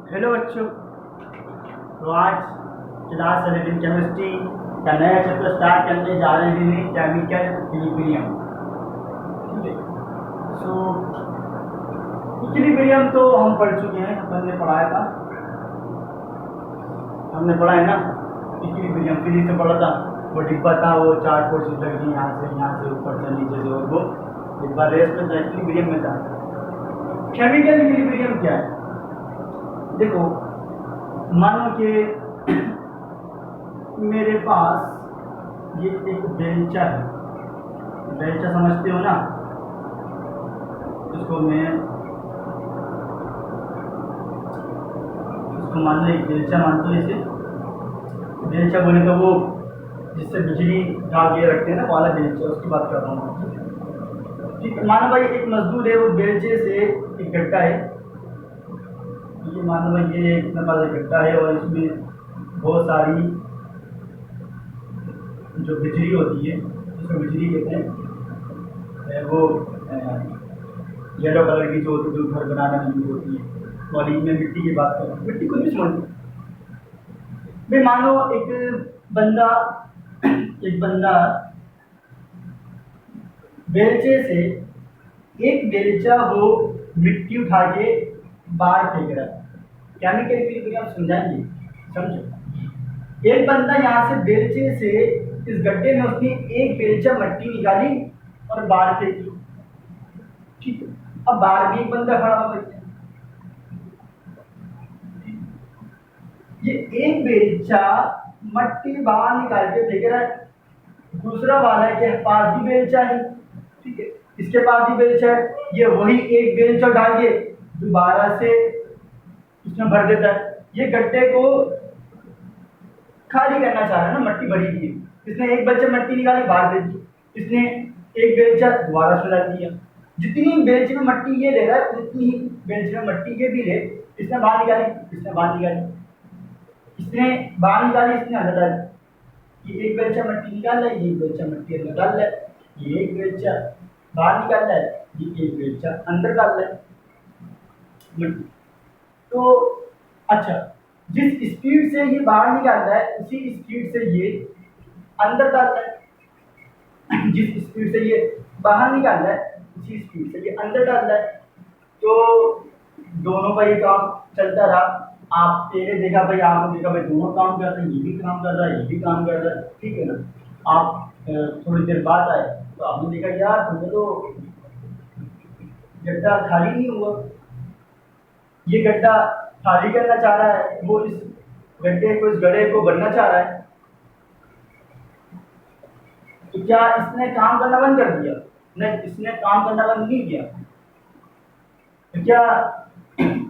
Hello बच्चों। तो आज क्लास 11 केमिस्ट्री का नया चैप्टर स्टार्ट करने जा रहे हैं, केमिकल इक्विलिब्रियम। ठीक है। सो इक्विलिब्रियम तो हम पढ़ चुके हैं, हमने पढ़ाया था, हमने पढ़ा है ना इक्विलिब्रियम। फिजिक्स में पढ़ा था, वो डिब्बा था, वो 4 फोर्सेस लग गई, यहाँ से ऊपर से नीचे से, और वो डिब्बा रेस में था, इक्विलिब्रियम में था। केमिकल इक्विलिब्रियम क्या है? देखो, मानो कि मेरे पास ये एक बेलचा है। बेलचा समझते हो ना? इसको मान लो एक बेलचा मानते हैं। इसे बेलचा बोले तो वो जिससे बिजली डाल के रखते हैं ना, वाला बेलचा, उसकी बात कर रहा हूँ। ठीक है। मानो भाई एक मजदूर है, वो बेलचे से एक गड्ढा है, ये मानो भाई ये इतना बड़ा गड्ढा है, और इसमें बहुत सारी जो बिजली होती है, उसको बिजली कहते हैं, वो येलो कलर की जो घर बनाने में यूज होती है। और में मिट्टी की बात करें, मिट्टी कुछ भी समझ भाई। मान लो एक बंदा बेलचे से एक बेलचा वो मिट्टी उठा के बाहर फेंक रहा है। केमिकल इक्विलिब्रियम समझाएंगे, समझो। एक बंदा यहाँ से बेलचे से इस गड्ढे में उसने एक बेलचा मिट्टी निकाली और बाहर फेंकी। ठीक है। अब बाहर भी एक बंदा खड़ा हुआ है, ये एक बेलचा मिट्टी बाहर निकाल के फेंक रहा है, दूसरा वाला के पास भी बेलचा है। ठीक है। इसके पास भी बेलचा है, ये वही एक बेलचा डाल के दोबारा से इसमें भर देता है। ये गड्ढे को खाली करना चाह रहा है ना, मिट्टी भरी हुई है, इसने एक बेलचा मिट्टी निकाली बाहर दे दी, इसने एक बेलचा दोबारा से डाल दिया। जितनी बेलचे में मिट्टी ये ले रहा है, उतनी ही बेलचे में मिट्टी ये भी ले। इसने बाहर निकाली, इसने बाहर निकाली, इसने बाहर निकाली, इसने अंदर डाली। ये एक बेलचा मिट्टी निकाल रहा है, ये एक बेलचा मिट्टी अंदर डाल रहा है, ये एक बेलचा बाहर निकाल रहा है, ये एक बेलचा अंदर डाल रहा है मिट्टी। तो अच्छा, जिस स्पीड से ये बाहर निकाल रहा है, उसी स्पीड से ये अंदर डाल रहा है। जिस स्पीड से ये बाहर निकाल रहा है, उसी स्पीड से ये अंदर डाल रहा है। तो दोनों का ये काम चलता रहा। आपने देखा भाई, दोनों काम कर रहे हैं, ये भी काम कर रहा है, ये भी काम कर रहा है। ठीक है ना। आप थोड़ी देर बाद आए तो आपने देखा यार तुम्हें तो गड्ढा खाली नहीं हुआ। ये गड्ढा खाली करना चाह रहा है, वो इस गड्ढे को, इस गड्ढे को भरना चाह रहा है। तो क्या इसने काम करना बंद कर दिया? नहीं, इसने काम करना बंद नहीं किया। तो क्या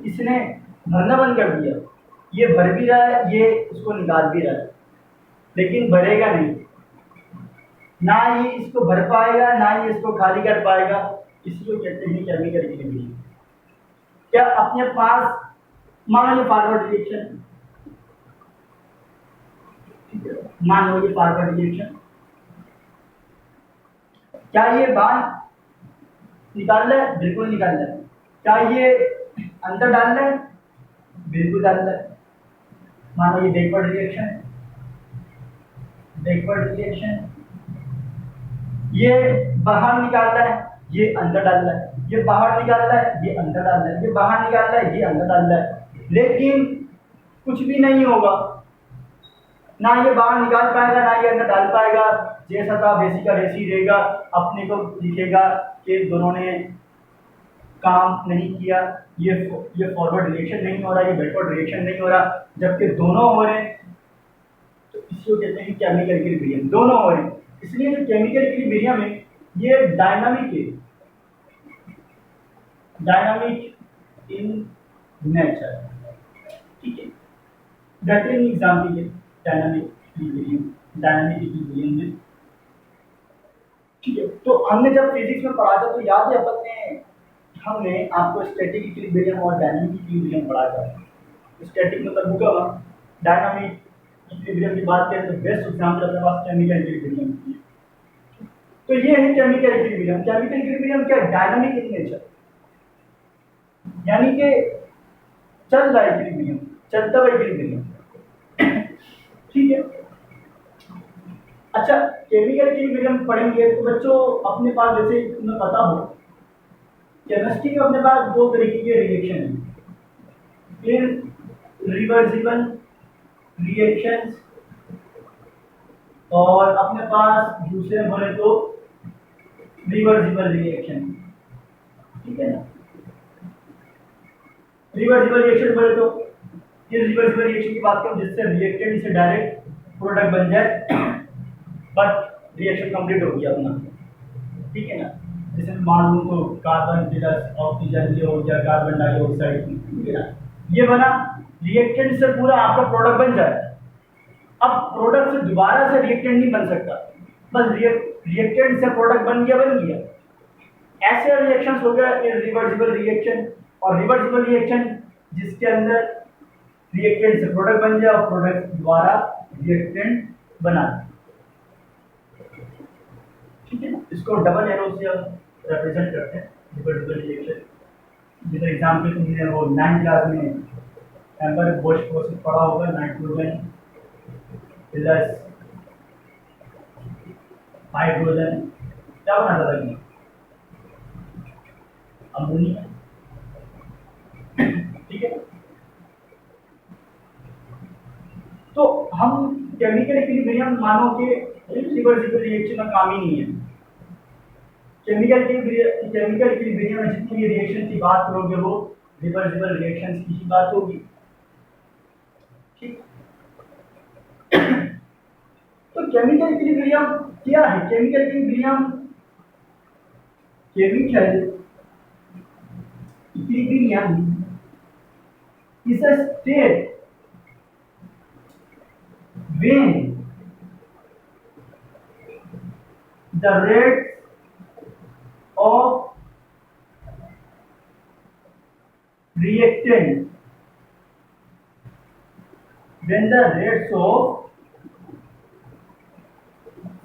इसने भरना बंद कर दिया? ये भर भी रहा है, ये उसको निकाल भी रहा है, लेकिन भरेगा नहीं। ना ये इसको भर पाएगा, ना ये इसको खाली कर पाएगा। इसी को कहते हैं केमिकल इक्विलिब्रियम। क्या अपने पास मान लो फॉरवर्ड रिएक्शन, मान लो ये फॉरवर्ड रिएक्शन, क्या ये बाहर निकाल रहा है? बिल्कुल निकाल रहा है। क्या ये अंदर डाल रहा है? बिल्कुल डाल रहा है। मान लो ये बैकवर्ड रिएक्शन, बैकवर्ड रिएक्शन, ये बाहर निकाल रहा है, ये अंदर डाल रहा है, ये बाहर निकाल रहा है, ये अंदर डाल रहा है, ये बाहर निकाल रहा है, ये अंदर डाल रहा है, लेकिन कुछ भी नहीं होगा। ना ये बाहर निकाल पाएगा, ना ये अंदर डाल पाएगा। जैसा था वैसी का वैसी रहेगा। अपने को दिखेगा कि दोनों ने काम नहीं किया, ये फॉरवर्ड रिएक्शन नहीं हो रहा, ये बैकवर्ड रिएक्शन नहीं हो रहा, जबकि दोनों हो रहे हैं। तो इसको कहते हैं केमिकल इक्विलिब्रियम, दोनों हो रहे हैं। इसलिए जो केमिकल इक्विलिब्रियम है, ये डायनामिक है, डायनामिक इन नेचर। ठीक है। बेहतरीन एग्जाम्पल है डायनामिक इक्विलिब्रियम, डायनामिक इक्विलिब्रियम में। ठीक है। तो हमने जब फिजिक्स में पढ़ा था, तो याद है हमने आपको स्टैटिक इक्विलिब्रियम और डायनामिक इक्विलिब्रियम पढ़ा था। स्टैटिक मतलब रुका हुआ, डायनामिक इक्विलिब्रियम की बात करें तो बेस्ट एग्जाम्पल अपने पास केमिकल इक्विलिब्रियम की है। तो ये है केमिकल इक्विलिब्रियम। केमिकल इक्विलिब्रियम क्या है? डायनामिक इन नेचर, यानी कि चल रहा है इक्विलिब्रियम, चलता हुआ इक्विलिब्रियम। ठीक है। अच्छा, केमिकल इक्विलिब्रियम पढ़ेंगे तो बच्चों अपने पास, जैसे तुम्हें पता हो, केमिस्ट्री में अपने पास दो तरीके के रिएक्शन हैं, फिर रिवर्सिबल रिएक्शंस और अपने पास दूसरे बोले तो रिवर्सिबल रिएक्शन। ठीक है ना। रिवर्सिबल रिएक्शन बोले तो ये रिवर्सिबल रिएक्शन की बात करूं जिससे रिएक्टेंट से डायरेक्ट प्रोडक्ट बन जाए, बट रिएक्शन कंप्लीट हो गया अपना। ठीक है ना। जैसे मान लूँ तो कार्बन प्लस ऑक्सीजन ये हो गया, कार्बन डाइऑक्साइड, ठीक है ना, ये बना, रिएक्टेंट से पूरा आपका प्रोडक्ट बन जाए। अब प्रोडक्ट से दोबारा से रिएक्टेंट नहीं बन सकता, बस रिएक्टेंट से प्रोडक्ट बन गया। ऐसे रिएक्शंस हो गया इरिवर्सिबल रिएक्शन। और रिवर्सिबल रिएक्शन जिसके अंदर रिएक्टेंट से प्रोडक्ट बन जाए और प्रोडक्ट द्वारा रिएक्टेंट बना। ठीक है ना। इसको डबल एरो से रिप्रेजेंट करते हैं रिवर्सिबल रिएक्शन। जिसका एग्जाम्पल तुमने वो 9th क्लास में एम्बर बोश प्रोसेस पढ़ा होगा, नाइट्रोजन प्लस हाइड्रोजन क्या बनाता था ये, अमोनिया। ठीक है। तो हम केमिकल इक्विलिब्रियम मानो के रिवर्सिबल रिएक्शन का काम ही नहीं है। केमिकल इक्विलिब्रियम में जितनी भी रिएक्शन की बात करोगे वो रिवर्सिबल रिएक्शंस की ही बात होगी। ठीक। तो केमिकल इक्विलिब्रियम क्या है? Chemical equilibrium is a state when the rates of reactant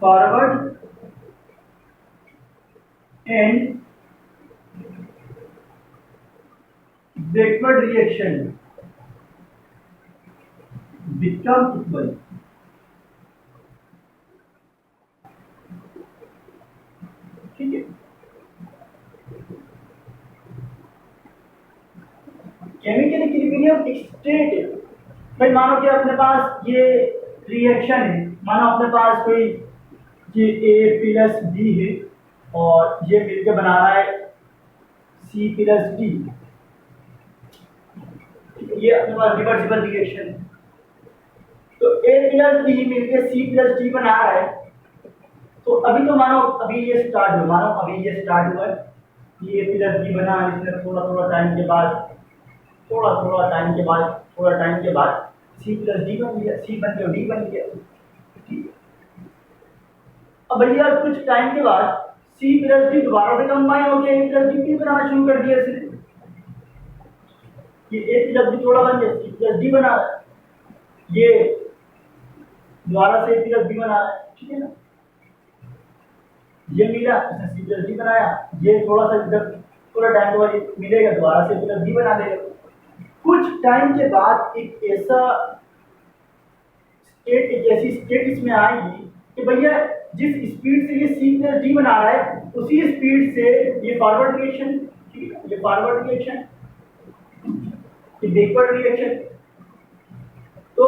forward and backward reaction become equal। ठीक है। केमिकल इक्विलिब्रियम एक स्टेट है। भाई मानो कि अपने पास ये रिएक्शन है, मानो अपने पास कोई ये A प्लस B है और ये मिलकर बना रहा है C प्लस D। ये अपने पास रिवर्सिबल रिएक्शन है। तो A प्लस B मिलकर C प्लस D बना रहा है। तो अभी तो मानो अभी ये स्टार्ट हुआ, मानो अभी ये स्टार्ट हुआ है, ये A प्लस B बना, इसमें थोड़ा टाइम के बाद थोड़ा टाइम के बाद C प्लस D बन गया, C बन गया, D बन गया। ठीक। अब भैया कुछ टाइम के बाद C प्लस D दोबारा से कंबाइन हो गया, A प्लस D बनाना शुरू कर दिया इसने। ये A प्लस D थोड़ा बन गया, C प्लस D बना रहा है, ये दोबारा से A प्लस D बना रहा है। ठीक है ना। ये मिला, इसने C प्लस D बनाया, ये थोड़ा सा जब थोड़ा टाइम के बाद मिलेगा दोबारा से प्लस D बना देगा। कुछ टाइम के बाद एक ऐसा स्टेट, एक ऐसी स्टेट इसमें आएगी कि भैया जिस स्पीड से ये C प्लस D बना रहा है उसी स्पीड से ये फॉरवर्ड रिएक्शन, ये फॉरवर्ड रिएक्शन, ये बैकवर्ड रिएक्शन। तो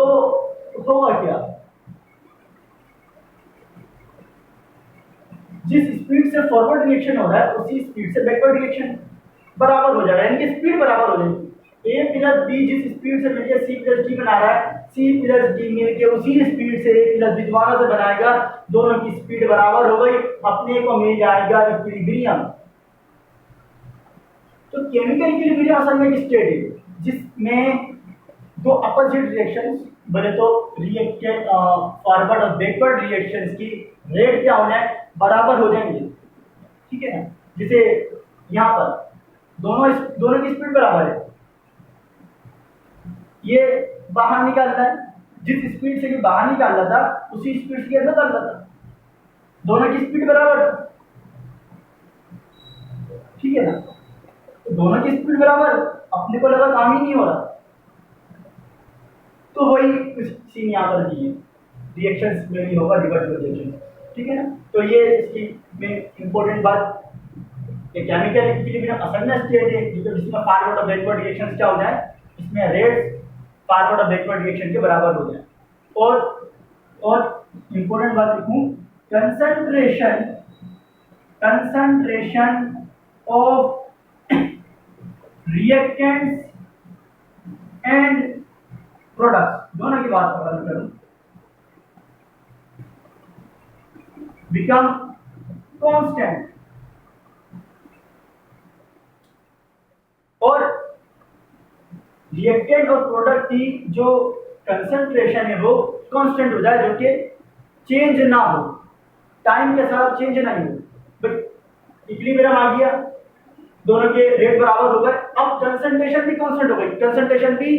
होगा क्या, जिस स्पीड से फॉरवर्ड रिएक्शन हो रहा है उसी स्पीड से बैकवर्ड रिएक्शन बराबर हो जाएगा, यानी कि स्पीड बराबर हो जाएगी। A प्लस B जिस स्पीड से मिलकर C प्लस D बना रहा है, C प्लस D मिलकर उसी स्पीड से A प्लस B दोबारा से बनाएगा, दोनों की स्पीड बराबर हो गई, अपने को मिल जाएगा इक्विलिब्रियम। तो केमिकल इक्विलिब्रियम असल में एक स्टेट है जिसमें दो अपोजिट रिएक्शंस बने तो रिएक्टेंट फॉरवर्ड और बैकवर्ड रिएक्शंस की रेट क्या हो जाए, बराबर हो जाएंगे। ठीक है ना। जैसे यहाँ पर दोनों की स्पीड बराबर है, ये बाहर निकाल रहा है, जिस स्पीड से ये बाहर निकाल रहा था उसी स्पीड से अंदर डाल रहा था, दोनों की स्पीड बराबर। ठीक है ना। तो दोनों की स्पीड बराबर, अपने को लगा काम ही नहीं हो रहा, तो वही सीन यहाँ पर भी है, रिएक्शंस में भी होगा रिवर्स रिएक्शन, ठीक है ना। तो ये इसकी में इंपॉर्टेंट बात, ये केमिकल इक्विलिब्रियम असल में स्टेट है जिसमें फॉरवर्ड और बैकवर्ड रिएक्शंस क्या हो जाए, इसमें रेट्स फॉरवर्ड और बैकवर्ड रिएक्शन के बराबर हो जाए। और इंपॉर्टेंट बात लिखूं, concentration of reactants and products दोनों की बात करूं, बिकम कांस्टेंट, और रिएक्टेंट और प्रोडक्ट की जो कंसंट्रेशन है वो कांस्टेंट हो जाए, जो कि चेंज ना हो, टाइम के साथ चेंज नहीं हो। बट इक्विलिब्रियम आ गया, दोनों के रेट बराबर हो गए, अब कंसंट्रेशन भी कांस्टेंट हो गई, कंसंट्रेशन भी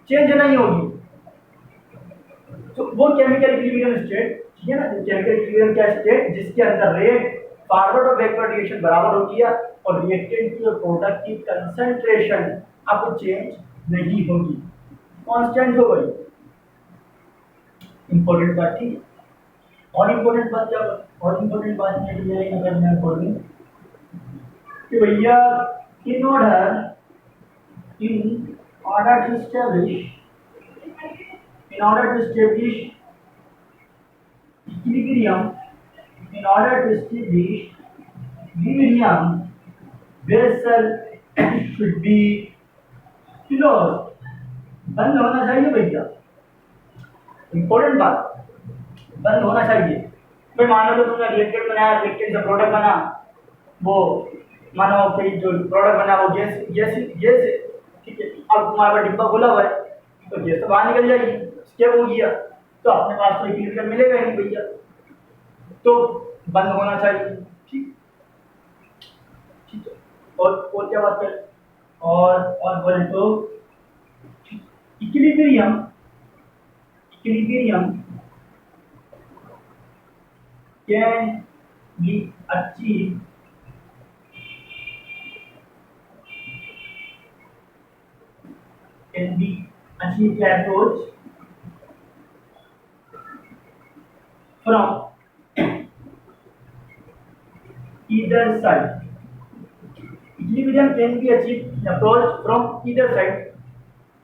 चेंज नहीं होगी, तो वो केमिकल इक्विलिब्रियम स्टेट, ठीक है ना। केमिकल इक्विलिब्रियम क्या स्टेट, जिसके अंदर रेट फॉरवर्ड और बैकवर्ड रिएक्शन बराबर होती है और रिएक्टेंट की और प्रोडक्ट की कंसंट्रेशन अब चेंज नहीं होगी, कांस्टेंट हो गई। इंपॉर्टेंट बात, ठीक है। और इंपॉर्टेंट बात क्या, और इंपॉर्टेंट बात ये है, अगर मैं बोलूं कि भैया in order to establish equilibrium, vessel should be closed, बंद होना चाहिए भैया, इंपॉर्टेंट बात, बंद होना चाहिए। भाई मान लो तुमने रिएक्टेंट बनाया, रिएक्टेंट से प्रोडक्ट बना, वो मानो कि जो प्रोडक्ट बना वो गैस गैस गैस है, ठीक है। अब तुम्हारे पास डिब्बा खुला हुआ है तो गैस तो बाहर निकल जाएगी, स्टेप हो गया, तो अपने पास तो इक्विलिब्रियम मिलेगा ही नहीं भैया, तो बंद होना चाहिए, ठीक ठीक है। और क्या बात करें, और बोले तो equilibrium can be achieve the approach from either side. Equilibrium can be achieved approach from either side.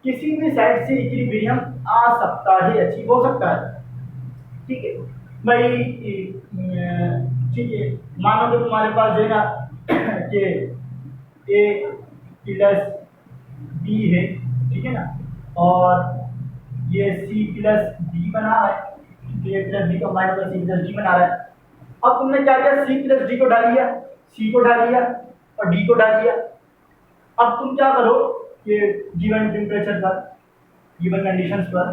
किसी भी साइड से इक्विलिब्रियम आ सकता है, अचीव हो सकता है, ठीक है भाई। ठीक है, मानो तो तुम्हारे पास जो है ना कि ए प्लस बी है, ठीक है ना, और ये सी प्लस डी बना रहा है, A plus B combine plus C plus D बना रहा है। अब तुमने क्या किया, सी प्लस डी को डाल दिया, सी को डाल दिया और डी को डाल दिया। अब तुम क्या करो कि गिवन टेम्परेचर पर, गिवन कंडीशंस पर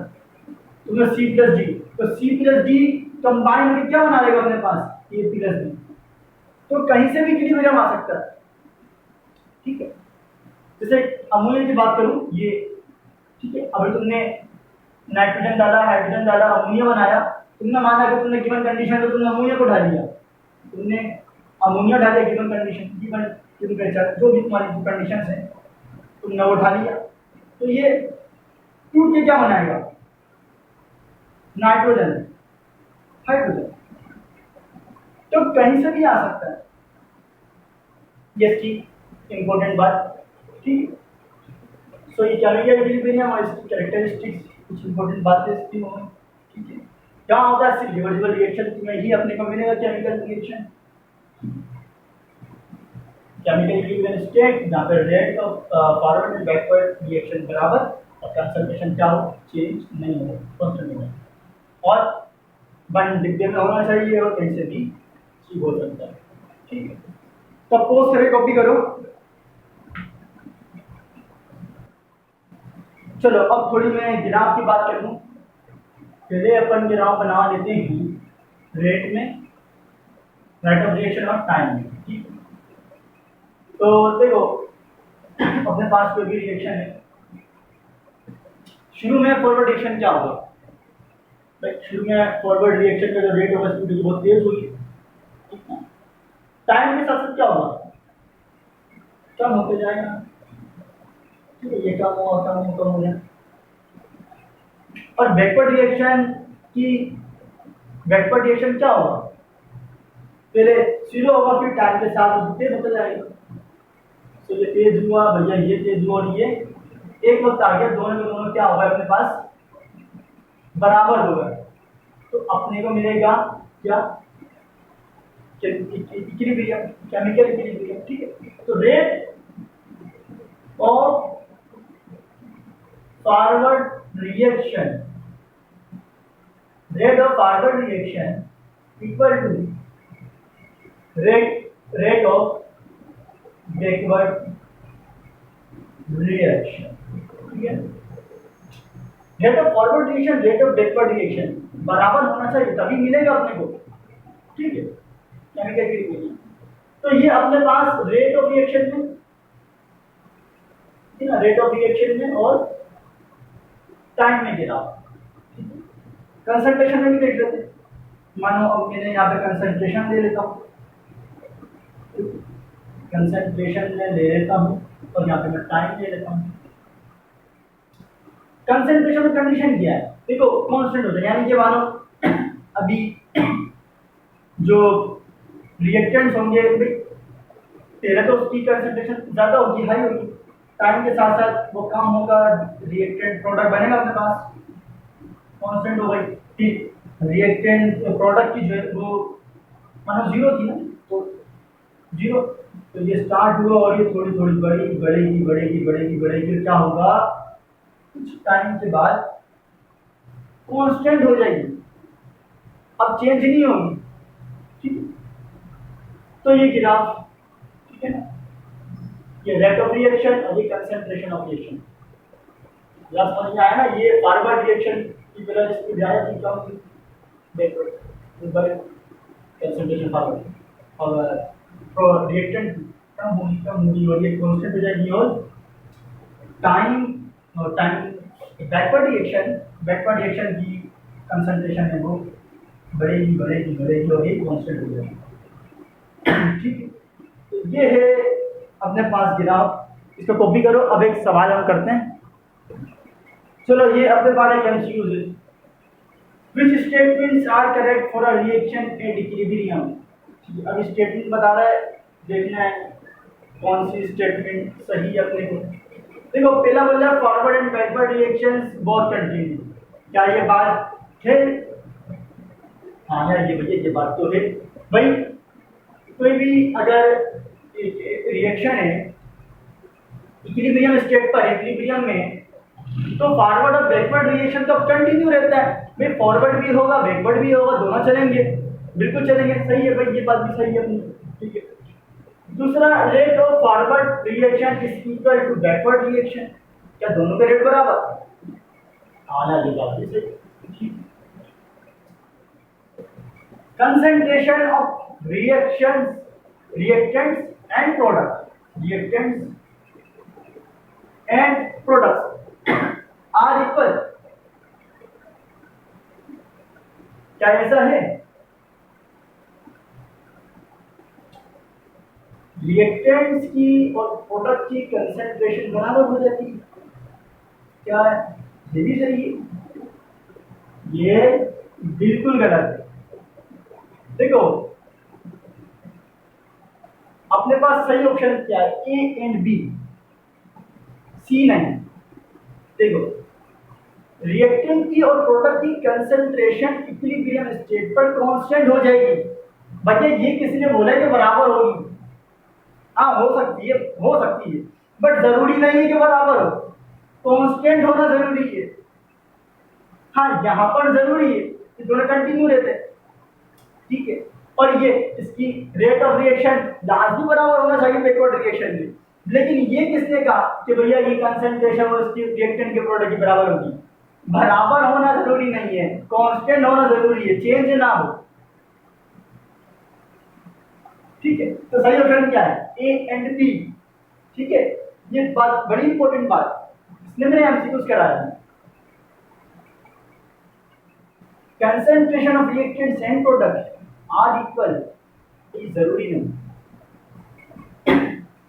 तुमने सी प्लस डी, तो सी प्लस डी कंबाइन करके क्या बना लेगा अपने पास, ए प्लस बी, तो कहीं से भी इक्विलिब्रियम आ सकता है, ठीक है। जैसे अमोनिया की बात करूं ये, ठीक है, अभी तुमने नाइट्रोजन डाला, हाइड्रोजन डाला, अमोनिया बनाया, तुमने माना कि तुमने गिवन कंडीशन तो तुमने अमोनिया को डाल दिया, तुमने अमोनिया डाला गिवन कंडीशन, गिवन टेम्परेचर, जो भी तुम्हारी कंडीशंस हैं तुमने वो उठा लिया, तो ये टूट के क्या बनाएगा, नाइट्रोजन, हाइड्रोजन, तो कहीं से भी आ सकता है, ये इसकी इंपॉर्टेंट बात, ठीक। सो ये केमिकल इक्विलिब्रियम और इसकी कैरेक्टरिस्टिक्स, कुछ इंपॉर्टेंट बातें इसकी होंगी, ठीक है। क्या होता है, सिर्फ रिवर्सिबल रिएक्शन में ही अपने को मिलेगा chemical reaction, chemical equilibrium state जहाँ पर rate of forward and backward reaction बराबर और कंसंट्रेशन क्या हो, चेंज नहीं हो, कांस्टेंट हो, और बंद डिब्बे में होना चाहिए और कहीं से भी चीज हो सकता है, ठीक है। तो पोस्ट करके कॉपी करो। चलो अब थोड़ी मैं ग्राफ की बात कर लूँ, पहले अपन ग्राफ बना लेते हैं रेट में, रेट ऑफ रिएक्शन और टाइम में, ठीक है। तो देखो अपने पास कोई भी रिएक्शन है, शुरू में फॉरवर्ड रिएक्शन क्या होगा, शुरू में फॉरवर्ड रिएक्शन का जो रेट होगा स्पीड बहुत तेज होगी, टाइम के साथ साथ क्या होगा, कम होते जाएगा, ठीक है, ये कम हो जाए, और बैकवर्ड रिएक्शन क्या होगा, पहले जीरो होगा फिर टाइम के साथ तेज होता जाएगा। तो ये तेज हुआ भैया, ये तेज हुआ और ये एक वक्त आ गया, दोनों में दोनों क्या होगा अपने पास बराबर होगा। तो अपने को मिलेगा क्या, इक्विलिब्रियम, केमिकल इक्विलिब्रियम। ठीक है, तो rate of forward reaction equal to rate of backward reaction. ठीक है, rate of forward reaction, rate of backward reaction बराबर होना चाहिए, तभी मिलेगा अपने को। ठीक है, केमिकल इक्विलिब्रियम। तो ये अपने पास रेट ऑफ रिएक्शन में, रेट ऑफ रिएक्शन में और टाइम में गिरा। कंसंट्रेशन में भी देख लेते, मानो अब मैंने यहाँ पे कंसंट्रेशन ले लेता हूँ, कंसंट्रेशन में ले लेता हूँ और यहाँ पे मैं टाइम ले लेता हूँ। कंसंट्रेशन में कंडीशन क्या है, देखो कांस्टेंट हो जाए, यानी कि मानो अभी जो रिएक्टेंट्स होंगे पहले तो उसकी कंसंट्रेशन ज़्यादा होगी, हाई होगी, टाइम के साथ साथ वो कम होगा, रिएक्टेंट प्रोडक्ट बनेगा अपने पास, कांस्टेंट हो गई। ठीक, रिएक्टेंट प्रोडक्ट की जो है वो मानो जीरो थी ना, तो जीरो, तो ये स्टार्ट हुआ और ये थोड़ी थोड़ी बढ़ेगी, क्या होगा कुछ टाइम के बाद कांस्टेंट हो जाएगी, अब चेंज नहीं होगी। ठीक है, तो ये ग्राफ, ठीक है ना, ये रेट ऑफ रिएक्शन और ये कंसंट्रेशन ऑफ रिएक्शन, ग्राफ समझ में आया ना। ये फॉरवर्ड रिएक्शन की तरह स्पीड ज्यादा थी, कम थी, बैकवर्ड कंसंट्रेशन फॉरवर्ड, और रिएक्टेंट कम होगी और ये कांस्टेंट हो जाएगी, और टाइम बैकवर्ड रिएक्शन की कंसंट्रेशन है वो बढ़ेगी और ये कांस्टेंट हो जाएगी। ठीक है, तो ये है अपने पास ग्राफ, इसको कॉपी करो। अब एक सवाल हम करते हैं, चलो ये अपने पास एक एमसीक्यूज है, which statements are correct for a reaction at equilibrium. अब स्टेटमेंट बता रहा है, देखना है कौन सी स्टेटमेंट सही है अपने को। देखो पहला बोल रहा है forward and backward reactions both continue, क्या ये बात है? हाँ यार, ये भैया ये बात तो है भाई। कोई भी अगर रिएक्शन है इक्विलिब्रियम स्टेट पर, इक्विलिब्रियम में, तो फॉरवर्ड और बैकवर्ड रिएक्शन तो कंटिन्यू रहता है भाई, फॉरवर्ड भी होगा बैकवर्ड भी होगा, दोनों चलेंगे, बिल्कुल चलेंगे। सही है भाई, ये बात भी सही है अपनी। ठीक है, दूसरा, rate of forward reaction is equal to backward reaction, क्या दोनों के रेट बराबर? हाँ ये बात भी सही। Concentration of reactants and products are equal, क्या ऐसा है? रिएक्टेंट्स की और प्रोडक्ट की कंसंट्रेशन बराबर हो जाती है, क्या है? ये भी सही है, ये बिल्कुल गलत है। देखो अपने पास सही ऑप्शन क्या है, ए एंड बी, सी नहीं। देखो रिएक्टेंट की और प्रोडक्ट की कंसंट्रेशन इक्विलिब्रियम स्टेट पर कांस्टेंट हो जाएगी। भैया ये किसी ने बोला है कि बराबर होगी? हाँ हो सकती है, बट जरूरी नहीं है कि बराबर हो, कांस्टेंट होना जरूरी है। हाँ यहाँ पर जरूरी है कि दोनों कंटिन्यू रहते हैं। ठीक है, और ये इसकी रेट ऑफ रिएक्शन लाजमी बराबर होना चाहिए बैकवर्ड रिएक्शन में, लेकिन ये किसने कहा कि भैया ये कंसंट्रेशन और इसकी रिएक्टेंट के प्रोडक्ट की बराबर होगी? बराबर होना जरूरी नहीं है, कांस्टेंट होना जरूरी है, चेंज ना हो। ठीक है, तो सही ऑप्शन क्या है? A and B. ठीक है, ये बात बड़ी इंपॉर्टेंट बात, इसने मैंने एमसीक्यूज कराया है। Concentration of reactants and product are equal, ये जरूरी नहीं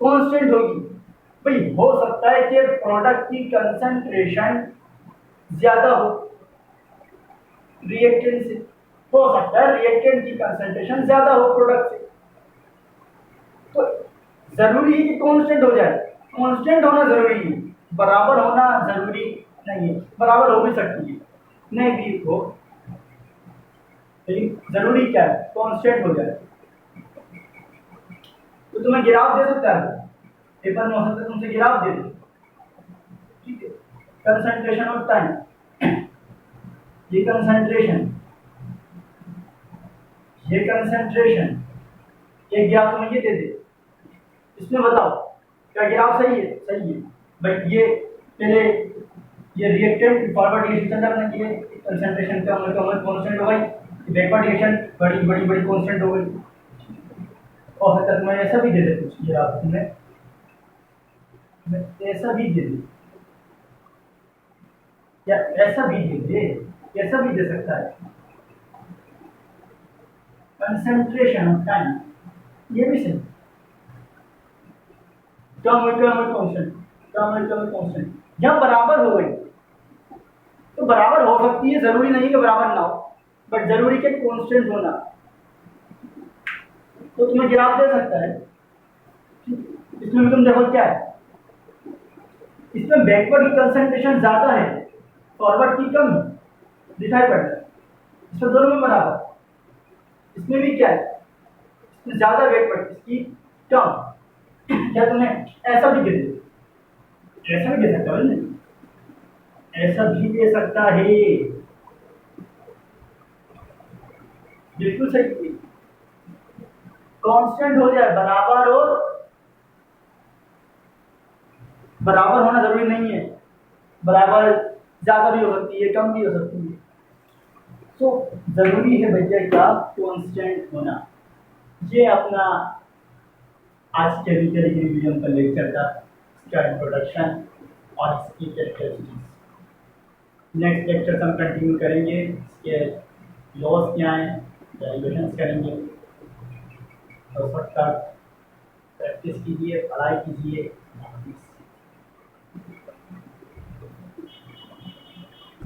कांस्टेंट होगी भाई। हो सकता है कि प्रोडक्ट की कंसंट्रेशन ज्यादा हो रिएक्टेंट से। हो सकता है रिएक्टेंट की कंसंट्रेशन ज्यादा हो प्रोडक्ट से, तो जरूरी है कि कांस्टेंट हो जाए। कांस्टेंट होना जरूरी है, बराबर होना जरूरी नहीं है। बराबर हो भी सकती है, नहीं भी हो, लेकिन जरूरी क्या है, कांस्टेंट हो जाए। तो तुम्हें गिराव दे सकता है, पेपर में हो सकता है तुमसे गिराव दे दे, ठीक है। कंसंट्रेशन ऑफ टाइम, ये कंसंट्रेशन, ये कंसंट्रेशन, ये गिराव तुम्हें ये दे दे, इसमें बताओ क्या गिराव सही है? सही है भाई। ये पहले ये रिएक्टेंट फॉरवर्ड रिएक्शन करना चाहिए, कंसंट्रेशन कम कांस्टेंट हो गई, बैकवर्ड रिएक्शन बड़ी बड़ी बड़ी कांस्टेंट हो गई। और हद तक मैं ऐसा भी दे दे कुछ गिराव तुम्हें, मैं ऐसा भी दे दे, या ऐसा भी दे दे, ऐसा भी दे सकता है। कंसंट्रेशन ऑफ टाइम, ये भी सही। कांस्टेंट जब बराबर हो गई, तो बराबर हो सकती है, जरूरी नहीं कि बराबर ना हो, बट जरूरी कि कांस्टेंट होना, तो तुम्हें गिराव दे सकता है। इसमें भी तुम देखो क्या है, इसमें बैकवर्ड की कंसंट्रेशन ज्यादा है, फॉरवर्ड की कम है, दिखाई पड़ रहा है। इसमें दोनों में बराबर, इसमें भी क्या है, इसमें ज्यादा बैकवर्ड, इसकी कम। क्या तुम्हें ऐसा भी दे दे, ऐसा भी दे सकता है, ऐसा भी दे सकता है, बिल्कुल सही। कांस्टेंट हो जाए, बराबर हो, बराबर होना जरूरी नहीं है, बराबर ज्यादा भी हो सकती है, कम भी हो सकती है। तो जरूरी है भैया का कांस्टेंट होना। ये अपना आज के वीडियो का लेक्चर था, इसका इंट्रोडक्शन और इसकी कैरेक्टरिस्टिक्स। नेक्स्ट लेक्चर हम कंटिन्यू करेंगे, इसके लॉस क्या हैं, डेरिवेशंस करेंगे। तो तब तक प्रैक्टिस कीजिए, पढ़ाई कीजिए।